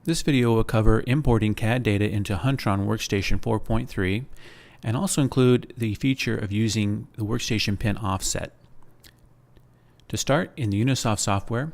This video will cover importing CAD data into Huntron Workstation 4.3 and also include the feature of using the workstation pin offset. To start, in the Unisoft software,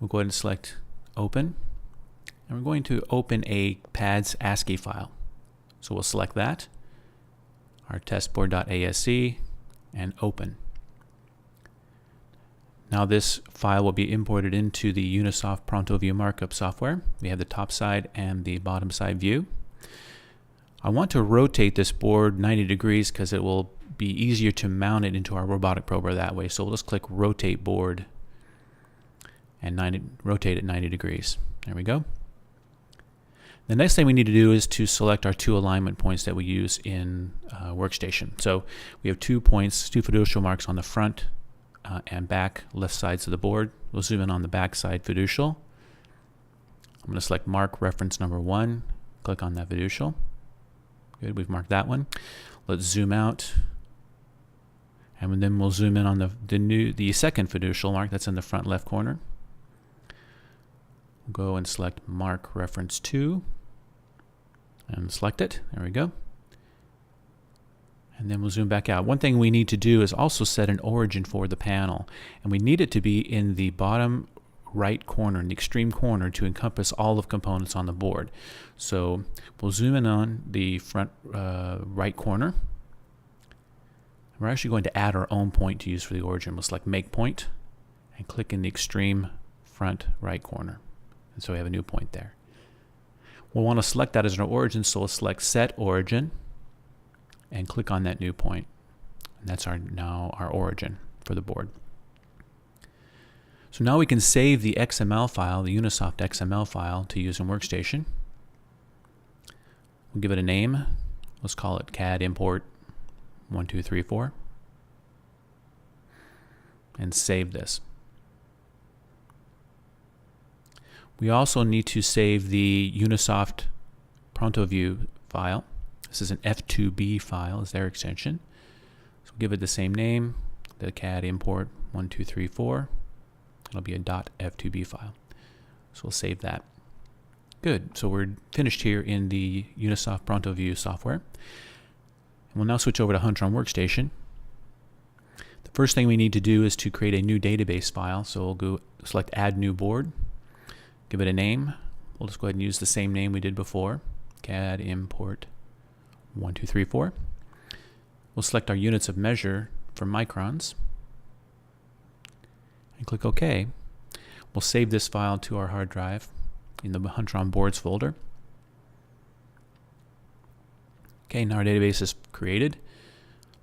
we'll go ahead and select Open, and we're going to open a PADS ASCII file. So we'll select that, our testboard.asc, and Open. Now this file will be imported into the Unisoft ProntoView markup software. We have the top side and the bottom side view. I want to rotate this board 90 degrees because it will be easier to mount it into our robotic prober that way. So we'll just click Rotate Board and rotate it 90 degrees. There we go. The next thing we need to do is to select our two alignment points that we use in Workstation. So we have 2 points, two fiducial marks on the front and back left sides of the board. We'll zoom in on the back side fiducial. I'm going to select Mark Reference Number 1. Click on that fiducial. Good, we've marked that one. Let's zoom out, and then we'll zoom in on the second fiducial mark that's in the front left corner. We'll go and select Mark Reference 2 and select it. There we go. And then we'll zoom back out. One thing we need to do is also set an origin for the panel, and we need it to be in the bottom right corner, in the extreme corner, to encompass all of components on the board. So we'll zoom in on the front right corner. We're actually going to add our own point to use for the origin. We'll select Make Point and click in the extreme front right corner. And so we have a new point there. We'll want to select that as our origin, so we'll select Set Origin and click on that new point. And that's now our origin for the board. So now we can save the XML file, the Unisoft XML file, to use in Workstation. We'll give it a name. Let's call it CAD import 1234 and save this. We also need to save the Unisoft ProntoView file. This is an F2B file, is their extension. So we'll give it the same name, the CAD import 1234. It'll be a .f2b file. So we'll save that. Good, so we're finished here in the Unisoft ProntoView software. And we'll now switch over to Huntron Workstation. The first thing we need to do is to create a new database file. So we'll go select Add New Board, give it a name. We'll just go ahead and use the same name we did before, CAD import 1234. We'll select our units of measure for microns and click OK. We'll save this file to our hard drive in the Huntron Boards folder. Okay, now our database is created.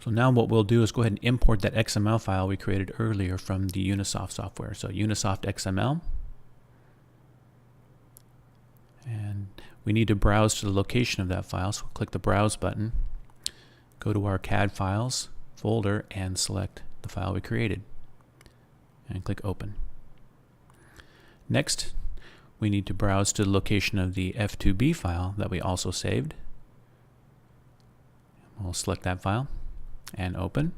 So now what we'll do is go ahead and import that XML file we created earlier from the Unisoft software. So Unisoft XML. And we need to browse to the location of that file, so we'll click the Browse button, go to our CAD Files folder, and select the file we created, and click Open. Next, we need to browse to the location of the F2B file that we also saved. We'll select that file and Open.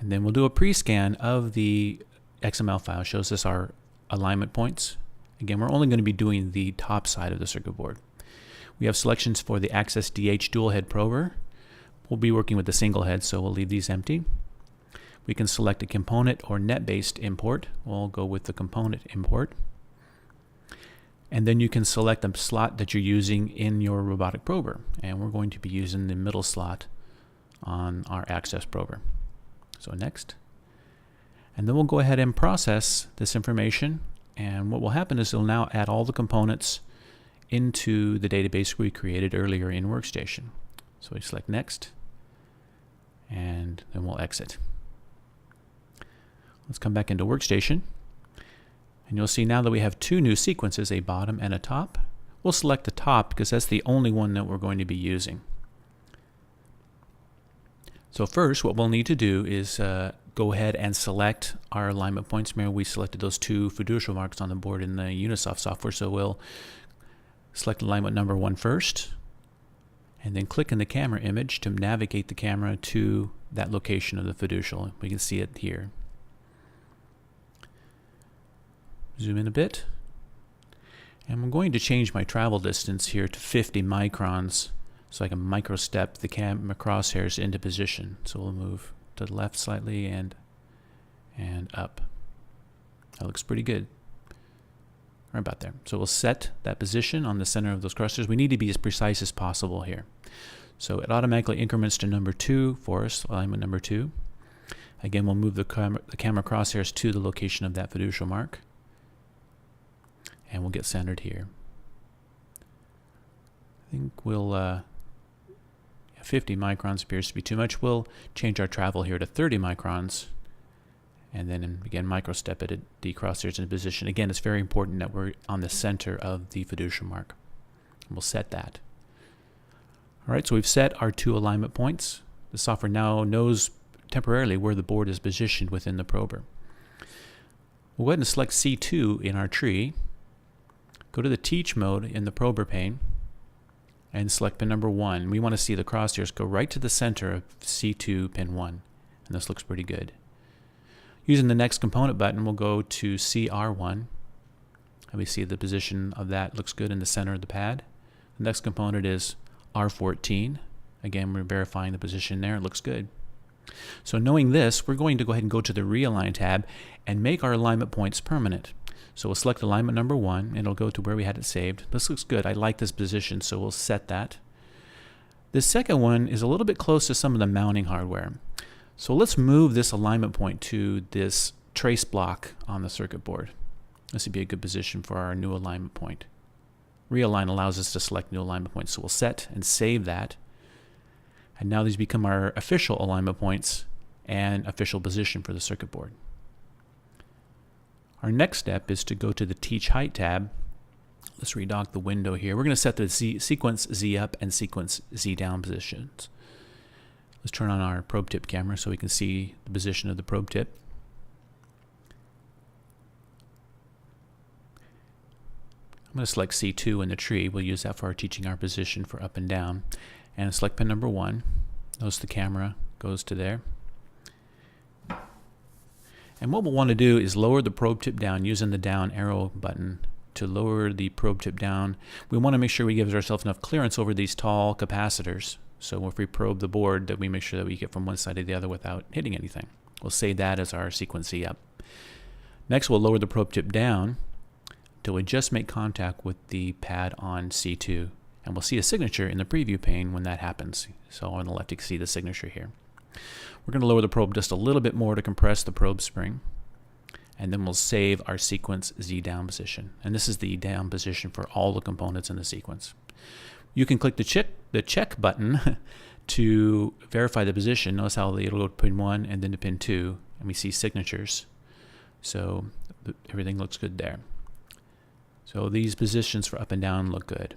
And then we'll do a pre-scan of the XML file. It shows us our alignment points. Again, we're only going to be doing the top side of the circuit board. We have selections for the Access DH dual head prober. We'll be working with the single head, so we'll leave these empty. We can select a component or net-based import. We'll go with the component import. And then you can select a slot that you're using in your robotic prober. And we're going to be using the middle slot on our Access prober. So next. And then we'll go ahead and process this information. And what will happen is it'll now add all the components into the database we created earlier in Workstation. So we select Next, and then we'll exit. Let's come back into Workstation, and you'll see now that we have two new sequences, a bottom and a top. We'll select the top because that's the only one that we're going to be using. So first, what we'll need to do is go ahead and select our alignment points. Remember, we selected those two fiducial marks on the board in the Unisoft software, so we'll select alignment number 1 first, and then click in the camera image to navigate the camera to that location of the fiducial. We can see it here. Zoom in a bit. And I'm going to change my travel distance here to 50 microns so I can microstep the camera crosshairs into position. So we'll move to the left slightly and up. That looks pretty good. Right about there. So we'll set that position on the center of those crosshairs. We need to be as precise as possible here. So it automatically increments to number 2 for us, alignment number 2. Again, we'll move the camera crosshairs to the location of that fiducial mark. And we'll get centered here. I think we'll, 50 microns appears to be too much. We'll change our travel here to 30 microns. And then again, microstep it at the crosshairs into position. Again, it's very important that we're on the center of the fiducial mark. And we'll set that. All right, so we've set our 2 alignment points. The software now knows temporarily where the board is positioned within the prober. We'll go ahead and select C2 in our tree. Go to the Teach mode in the prober pane and select pin number 1. We want to see the crosshairs go right to the center of C2 pin 1. And this looks pretty good. Using the next component button, we'll go to CR1. And we see the position of that looks good in the center of the pad. The next component is R14. Again, we're verifying the position there. It looks good. So knowing this, we're going to go ahead and go to the Realign tab and make our alignment points permanent. So we'll select alignment number 1, and it'll go to where we had it saved. This looks good. I like this position, so we'll set that. The second one is a little bit close to some of the mounting hardware. So let's move this alignment point to this trace block on the circuit board. This would be a good position for our new alignment point. Realign allows us to select new alignment points, so we'll set and save that. And now these become our official alignment points and official position for the circuit board. Our next step is to go to the Teach Height tab. Let's redock the window here. We're going to set the sequence Z up and sequence Z down positions. Let's turn on our probe tip camera so we can see the position of the probe tip. I'm going to select C2 in the tree. We'll use that for our teaching our position for up and down. And select pin number 1. Notice the camera goes to there. And what we'll want to do is lower the probe tip down using the down arrow button to lower the probe tip down. We want to make sure we give ourselves enough clearance over these tall capacitors. So if we probe the board, that we make sure that we get from one side to the other without hitting anything. We'll save that as our sequence Z up. Next, we'll lower the probe tip down till we just make contact with the pad on C2. And we'll see a signature in the preview pane when that happens. So on the left, you can see the signature here. We're going to lower the probe just a little bit more to compress the probe spring. And then we'll save our sequence Z down position. And this is the down position for all the components in the sequence. You can click the check button to verify the position. Notice how it'll go to pin 1 and then to pin 2, and we see signatures. So everything looks good there. So these positions for up and down look good.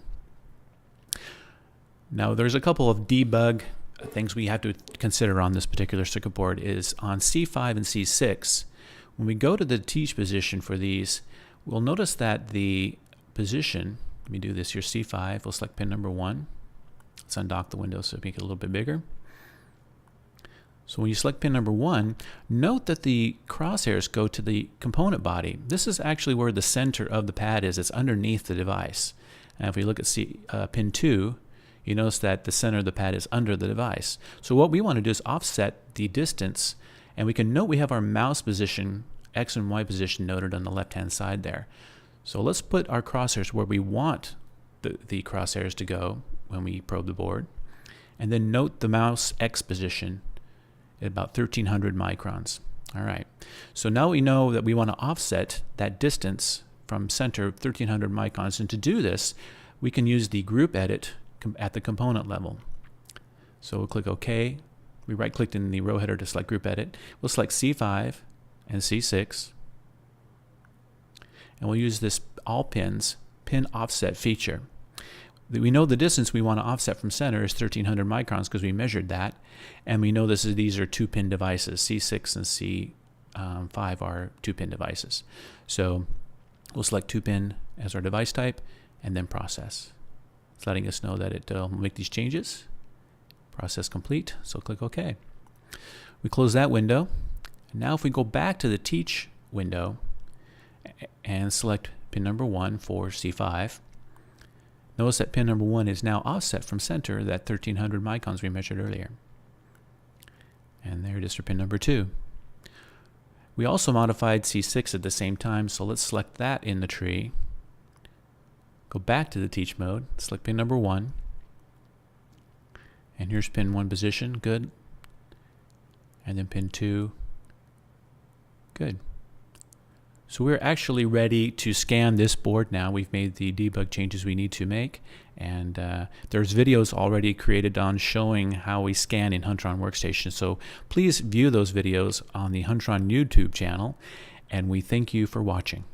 Now there's a couple of debug things we have to consider on this particular circuit board. Is on C5 and C6, when we go to the teach position for these, we'll notice that the position, let me do this here, C5, we'll select pin number 1. Let's undock the window so make it a little bit bigger. So when you select pin number 1, note that the crosshairs go to the component body. This is actually where the center of the pad is. It's underneath the device. And if we look at pin 2, you notice that the center of the pad is under the device. So what we want to do is offset the distance, and we can note we have our mouse position, X and Y position noted on the left-hand side there. So let's put our crosshairs where we want the crosshairs to go when we probe the board. And then note the mouse X position at about 1300 microns. All right. So now we know that we want to offset that distance from center 1300 microns. And to do this, we can use the group edit at the component level. So we'll click OK. We right-clicked in the row header to select group edit. We'll select C5 and C6. And we'll use this all pins pin offset feature. We know the distance we want to offset from center is 1300 microns because we measured that, and we know these are 2-pin devices. C6 and C5 are 2-pin devices. So we'll select 2-pin as our device type and then process. It's letting us know that it will make these changes. Process complete, so click OK. We close that window. Now if we go back to the teach window and select pin number 1 for C5. Notice that pin number 1 is now offset from center, that 1300 microns we measured earlier. And there it is for pin number 2. We also modified C6 at the same time, so let's select that in the tree. Go back to the teach mode, select pin number 1. And here's pin 1 position, good. And then pin 2, good. So we're actually ready to scan this board now. We've made the debug changes we need to make, and there's videos already created on showing how we scan in Huntron Workstation. So please view those videos on the Huntron YouTube channel, and we thank you for watching.